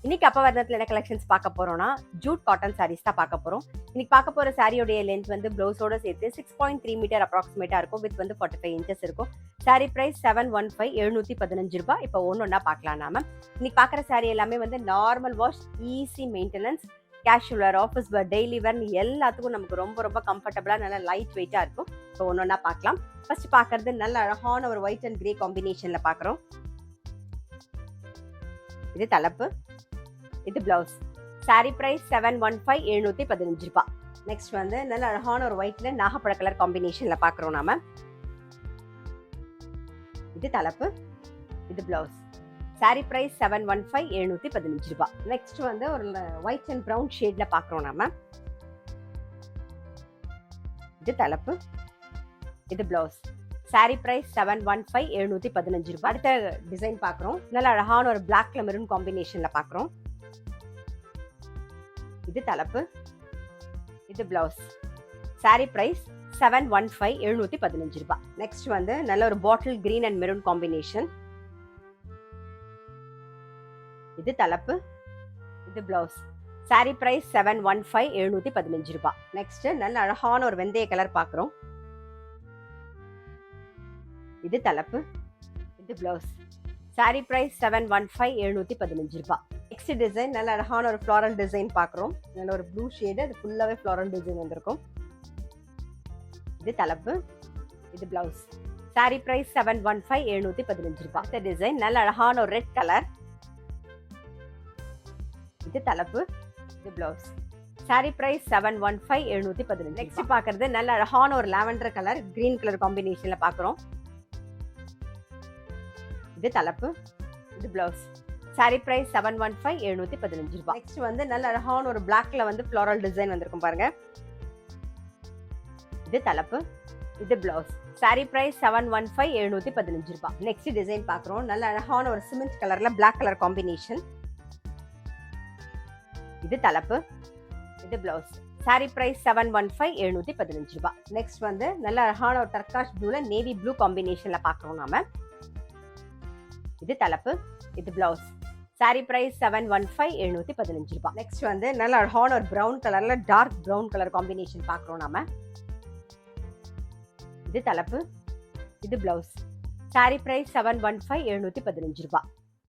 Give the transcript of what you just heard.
இன்னைக்கு அப்பவர்ணத்துல என்ன கலெக்ஷன்ஸ் பார்க்க போறோம்னா ஜூட் காட்டன் சாரீஸ் தான் பார்க்க போறோம். இன்னைக்கு பார்க்க போற சாரியோட லென்த் வந்து ப்ளவுஸோட சேர்த்து 6.3 மீட்டர் அப்ராக்சிமேட்டா இருக்கும். வித் வந்து 45 இன்ச்சஸ் இருக்கும். சாரி பிரைஸ் 715 715 ரூபாய். இப்போ ஒன்னொன்னா பார்க்கலாம் நாம. இன்னைக்கு பார்க்குற சாரி எல்லாமே வந்து normal wash, easy maintenance, casual wear, office wear, daily வேர்னு எல்லாத்துக்கும் நமக்கு ரொம்ப ரொம்ப கம்ஃபர்டபுளா நல்லா லைட் வெயிட்டா இருக்கும். இப்போ ஒன்னொன்னா பார்க்கலாம். ஃபர்ஸ்ட் பார்க்கறது நல்ல அழகான ஒரு ஒயிட் அண்ட் கிரே காம்பினேஷன்ல பார்க்குறோம். இது தலைப்பு, இது பிளவுஸ். சாரி பிரைஸ் 715 715 ரூபாய். நெக்ஸ்ட் வந்து நல்ல அழகான ஒரு ஒயிட்ல நாகப்பழ கலர் காம்பினேஷன்ல பாக்குறோம் நாம. இது தலைப்பு, இது பிளவுஸ். சாரி பிரைஸ் 715 715 ரூபாய். நெக்ஸ்ட் வந்து ஒரு ஒயிட் அண்ட் பிரவுன் ஷேட்ல பாக்குறோம் நாம. இது தலைப்பு, இது பிளவுஸ். சாரி பிரைஸ் 715 715 ரூபாய். அடுத்த டிசைன் பாக்குறோம். நல்ல அழகான ஒரு பிளாக்ல மெரூன் காம்பினேஷன்ல பாக்குறோம். இது தலைப்பு, இது பிளவுஸ். சாரி பிரைஸ் 715 715 ரூபாய். நெக்ஸ்ட் வந்து நல்ல ஒரு bottle green and maroon combination. இது தலைப்பு, இது பிளவுஸ். சாரி பிரைஸ் 715 715 ரூபாய். நெக்ஸ்ட் நல்ல அழகான ஒரு வெந்தய கலர் பாக்குறோம். இது தலைப்பு, இது பிளவுஸ். சாரி பிரைஸ் 715 715 ரூபாய். நெக்ஸ்ட் டிசைன் நல்ல அழகான ஒரு ஃப்ளாரல் டிசைன் பார்க்குறோம். நல்ல ஒரு ப்ளூ ஷேடு, அது ஃபுல்லாகவே ஃப்ளாரல் டிசைன் வந்திருக்கும். இது தலைப்பு, இது பிளவுஸ். சாரி பிரைஸ் 715 715 ரூபாய். இந்த டிசைன் நல்ல அழகான ஒரு ரெட் கலர். இது தலைப்பு, இது பிளவுஸ். Sorry price 715 715. நெக்ஸ்ட் பார்க்கறது நல்ல அழகான ஒரு லாவெண்டர் கலர், கிரீன் கலர் காம்பினேஷன்ல பார்க்குறோம். இது தலைப்பு, இது பிளவுஸ். சாரி பிரைஸ் 715 715 ரூபாய். நெக்ஸ்ட் வந்து நல்ல அழகான ஒரு பிளாக்ல வந்து ஃப்ளாரல் டிசைன் வந்திருக்கும் பாருங்க. இது தலைப்பு, இது பிளவுஸ். சாரி பிரைஸ் 715 715 ரூபாய். நெக்ஸ்ட் டிசைன் பார்க்குறோம். நல்ல அழகான ஒரு சிமெண்ட் கலர்ல பிளாக் கலர் காம்பினேஷன். இது தலைப்பு, இது பிளவுஸ். சாரி பிரைஸ் 715 715 ரூபாய். நெக்ஸ்ட் வந்து நல்ல அழகான ஒரு டர்காஷ் ப்ளூல நேவி ப்ளூ காம்பினேஷன்ல பார்க்குறோம் நாம. இது தலைப்பு, இது பிளவுஸ். சாரி பிரைஸ் 715 715 ரூபாய். நெக்ஸ்ட் வந்து நல்ல அழகான ஒரு பிரவுன் கலர்ல டார்க் பிரவுன் கலர் காம்பினேஷன் பார்க்குறோம் நாம. இது தலைப்பு, இது பிளவுஸ். சாரி பிரைஸ் 715 715 ரூபாய்.